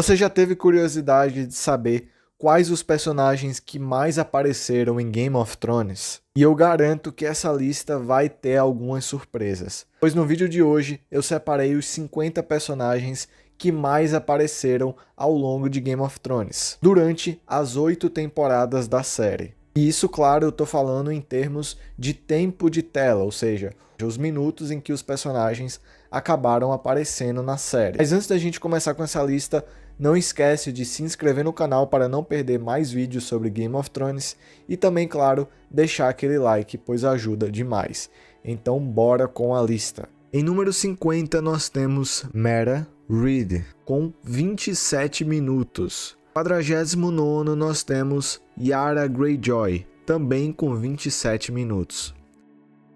Você já teve curiosidade de saber quais os personagens que mais apareceram em Game of Thrones? E eu garanto que essa lista vai ter algumas surpresas, pois no vídeo de hoje eu separei os 50 personagens que mais apareceram ao longo de Game of Thrones, durante as 8 temporadas da série. E isso, claro, eu tô falando em termos de tempo de tela, ou seja, os minutos em que os personagens acabaram aparecendo na série. Mas antes da gente começar com essa lista, não esquece de se inscrever no canal para não perder mais vídeos sobre Game of Thrones e também, claro, deixar aquele like, pois ajuda demais. Então bora com a lista. Em número 50 nós temos Mera Reed, com 27 minutos. 49º nós temos Yara Greyjoy, também com 27 minutos.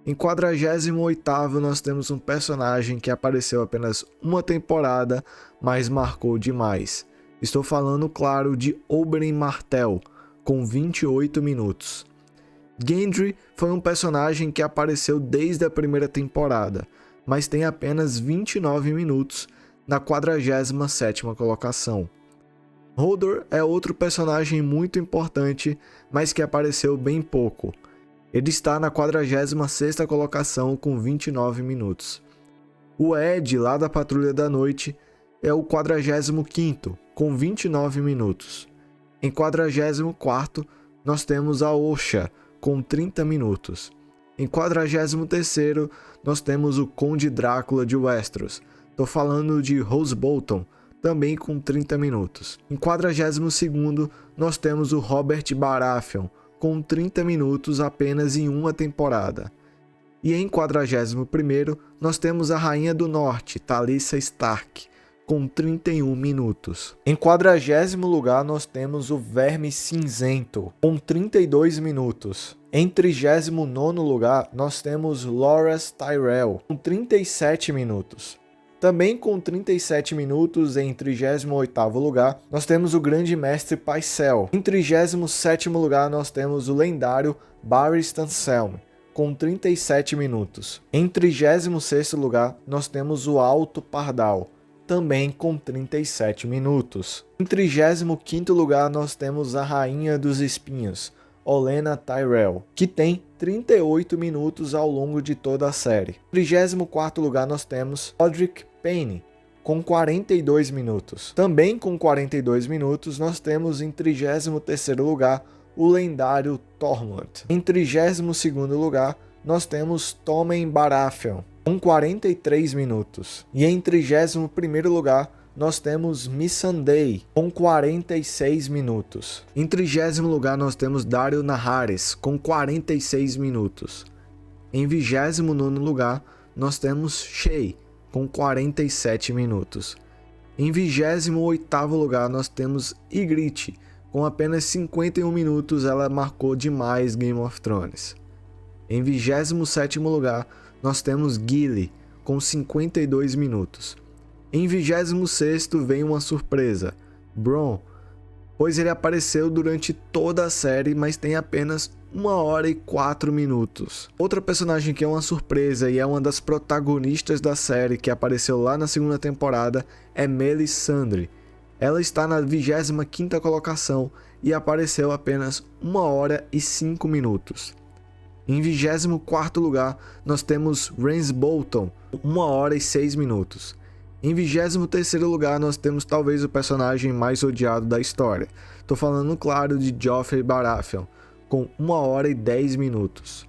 Em 48º nós temos um personagem que apareceu apenas uma temporada, mas marcou demais. Estou falando, claro, de Oberyn Martell, com 28 minutos. Gendry foi um personagem que apareceu desde a primeira temporada, mas tem apenas 29 minutos na 47ª colocação. Hodor é outro personagem muito importante, mas que apareceu bem pouco. Ele está na 46ª colocação com 29 minutos. O Ed, lá da Patrulha da Noite, é o 45º, com 29 minutos. Em 44º, nós temos a Osha, com 30 minutos. Em 43º, nós temos o Conde Drácula de Westeros. Estou falando de Roose Bolton, também com 30 minutos. Em 42º, nós temos o Robert Baratheon, com 30 minutos apenas em uma temporada. E em 41º, nós temos a Rainha do Norte, Talissa Stark, com 31 minutos. Em 40º lugar, nós temos o Verme Cinzento, com 32 minutos. Em 39º lugar, nós temos Loras Tyrell, com 37 minutos. Também com 37 minutos, em 38º lugar, nós temos o Grande Mestre Pycelle. Em 37º lugar, nós temos o lendário Barristan Selmy, com 37 minutos. Em 36º lugar, nós temos o Alto Pardal, também com 37 minutos. Em 35º lugar, nós temos a Rainha dos Espinhos, Olenna Tyrell, que tem 38 minutos ao longo de toda a série. Em 34º lugar, nós temos Podrick Payne, com 42 minutos. Também com 42 minutos, nós temos em 33º lugar o lendário Tormund. Em 32º lugar, nós temos Tommen Baratheon, com 43 minutos. E em 31º lugar, nós temos Missandei, com 46 minutos. Em 30º lugar, nós temos Daario Naharis, com 46 minutos. Em 29º lugar, nós temos Shae, com 47 minutos. Em 28º lugar, nós temos Ygritte, com apenas 51 minutos. Ela marcou demais Game of Thrones. Em 27º lugar, nós temos Gilly, com 52 minutos. Em 26º vem uma surpresa, Bronn, pois ele apareceu durante toda a série, mas tem apenas 1 hora e 4 minutos. Outra personagem que é uma surpresa e é uma das protagonistas da série, que apareceu lá na segunda temporada, é Melisandre. Ela está na 25ª colocação e apareceu apenas 1 hora e 5 minutos. Em 24º lugar, nós temos Ramsay Bolton, 1 hora e 6 minutos. Em 23º lugar, nós temos talvez o personagem mais odiado da história. Estou falando, claro, de Joffrey Baratheon, com 1 hora e 10 minutos.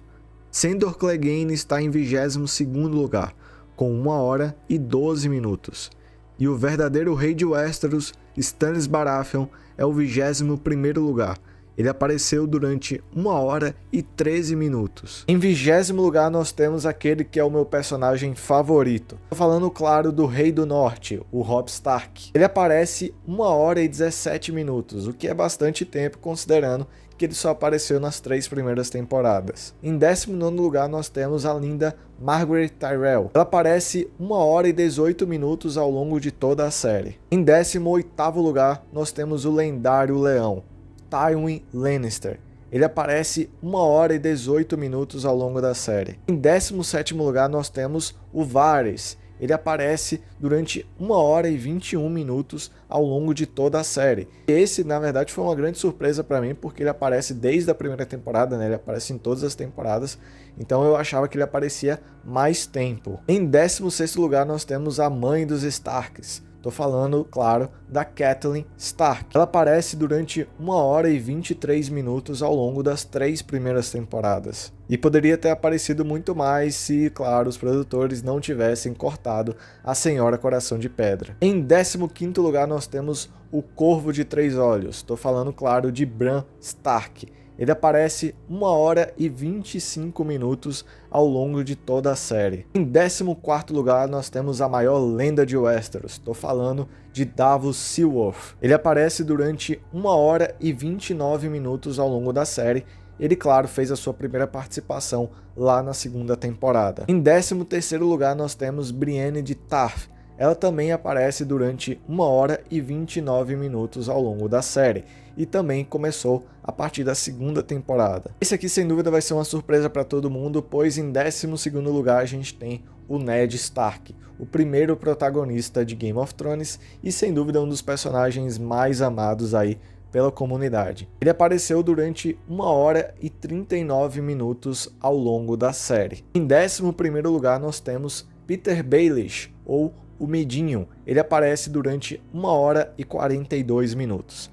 Sandor Clegane está em 22º lugar, com 1 hora e 12 minutos. E o verdadeiro rei de Westeros, Stannis Baratheon, é o 21º lugar. Ele apareceu durante 1 hora e 13 minutos. Em 20º lugar, nós temos aquele que é o meu personagem favorito. Estou falando, claro, do Rei do Norte, o Robb Stark. Ele aparece 1 hora e 17 minutos, o que é bastante tempo, considerando que ele só apareceu nas 3 primeiras temporadas. Em 19º lugar, nós temos a linda Margaery Tyrell. Ela aparece 1 hora e 18 minutos ao longo de toda a série. Em 18º lugar, nós temos o lendário Leão, Tywin Lannister. Ele aparece 1 hora e 18 minutos ao longo da série. Em 17º lugar, nós temos o Varys. ele aparece durante 1 hora e 21 minutos ao longo de toda a série. E esse, na verdade, foi uma grande surpresa para mim, porque ele aparece desde a primeira temporada, né? Ele aparece em todas as temporadas, então eu achava que ele aparecia mais tempo. Em 16º lugar, nós temos a mãe dos Starks. Tô falando, claro, da Catelyn Stark. Ela aparece durante 1 hora e 23 minutos ao longo das 3 primeiras temporadas. E poderia ter aparecido muito mais se, claro, os produtores não tivessem cortado a Senhora Coração de Pedra. Em 15º lugar, nós temos o Corvo de Três Olhos. Tô falando, claro, de Bran Stark. Ele aparece 1 hora e 25 minutos ao longo de toda a série. Em 14º lugar, nós temos a maior lenda de Westeros. Estou falando de Davos Seaworth. Ele aparece durante 1 hora e 29 minutos ao longo da série. Ele, claro, fez a sua primeira participação lá na 2ª temporada. Em 13º lugar, nós temos Brienne de Tarth. Ela também aparece durante 1 hora e 29 minutos ao longo da série, e também começou a partir da 2ª temporada. Esse aqui sem dúvida vai ser uma surpresa para todo mundo, pois em 12º lugar a gente tem o Ned Stark, o primeiro protagonista de Game of Thrones e sem dúvida um dos personagens mais amados aí pela comunidade. Ele apareceu durante 1 hora e 39 minutos ao longo da série. Em 11º lugar nós temos Peter Baelish, ou o Medinho. Ele aparece durante 1 hora e 42 minutos.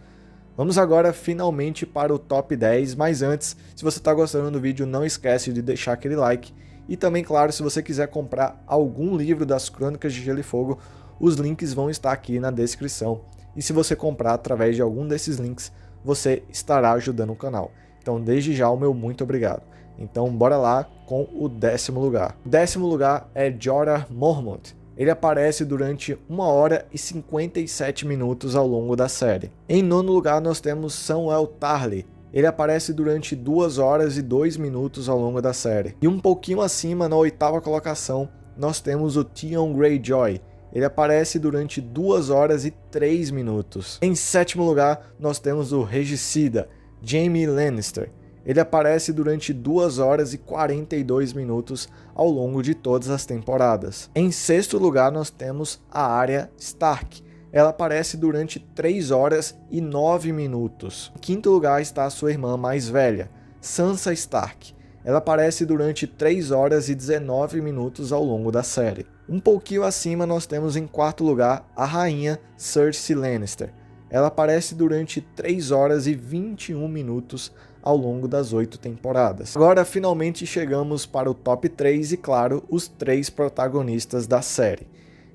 Vamos agora finalmente para o top 10, mas antes, se você está gostando do vídeo, não esquece de deixar aquele like. E também, claro, se você quiser comprar algum livro das Crônicas de Gelo e Fogo, os links vão estar aqui na descrição. E se você comprar através de algum desses links, você estará ajudando o canal. Então, desde já, o meu muito obrigado. Então, bora lá com o 10º lugar. O 10º lugar é Jorah Mormont. Ele aparece durante 1 hora e 57 minutos ao longo da série. Em 9º lugar, nós temos Samwell Tarly. Ele aparece durante 2 horas e 2 minutos ao longo da série. E um pouquinho acima, na 8ª colocação, nós temos o Theon Greyjoy. Ele aparece durante 2 horas e 3 minutos. Em 7º lugar, nós temos o regicida, Jaime Lannister. Ele aparece durante 2 horas e 42 minutos ao longo de todas as temporadas. Em 6º lugar, nós temos a Arya Stark. Ela aparece durante 3 horas e 9 minutos. Em 5º lugar está a sua irmã mais velha, Sansa Stark. Ela aparece durante 3 horas e 19 minutos ao longo da série. Um pouquinho acima nós temos em 4º lugar a rainha Cersei Lannister. Ela aparece durante 3 horas e 21 minutos ao longo das 8 temporadas. Agora finalmente chegamos para o top 3 e claro, os 3 protagonistas da série.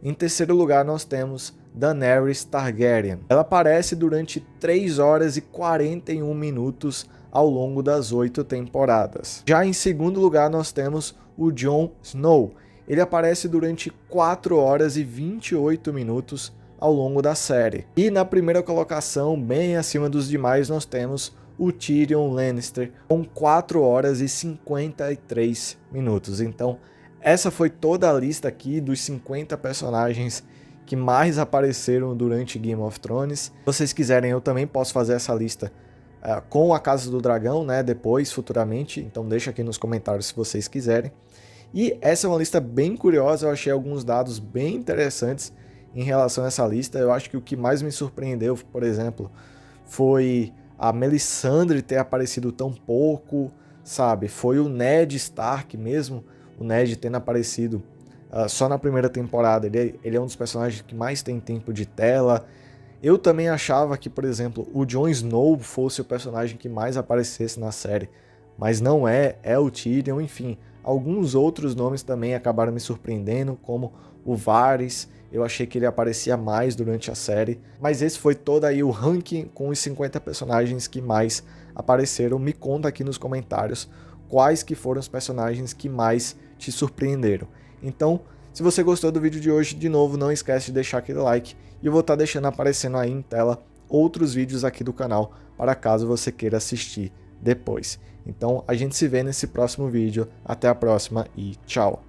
Em 3º lugar nós temos Daenerys Targaryen. Ela aparece durante 3 horas e 41 minutos ao longo das 8 temporadas. Já em 2º lugar nós temos o Jon Snow. Ele aparece durante 4 horas e 28 minutos ao longo da série. E na primeira colocação, bem acima dos demais, nós temos o Tyrion Lannister com 4 horas e 53 minutos. Então, essa foi toda a lista aqui dos 50 personagens que mais apareceram durante Game of Thrones. Se vocês quiserem, eu também posso fazer essa lista com a Casa do Dragão, né, depois, futuramente. Então deixa aqui nos comentários se vocês quiserem. E essa é uma lista bem curiosa, eu achei alguns dados bem interessantes em relação a essa lista. Eu acho que o que mais me surpreendeu, por exemplo, foi a Melisandre ter aparecido tão pouco, sabe? Foi o Ned Stark mesmo, o Ned tendo aparecido só na primeira temporada. Ele é um dos personagens que mais tem tempo de tela. Eu também achava que, por exemplo, o Jon Snow fosse o personagem que mais aparecesse na série, mas não é o Tyrion, enfim. Alguns outros nomes também acabaram me surpreendendo, como o Varys. Eu achei que ele aparecia mais durante a série, mas esse foi todo aí o ranking com os 50 personagens que mais apareceram. Me conta aqui nos comentários quais que foram os personagens que mais te surpreenderam. Então, se você gostou do vídeo de hoje, de novo, não esquece de deixar aquele like, e eu vou estar deixando aparecendo aí em tela outros vídeos aqui do canal, para caso você queira assistir depois. Então, a gente se vê nesse próximo vídeo. Até a próxima e tchau!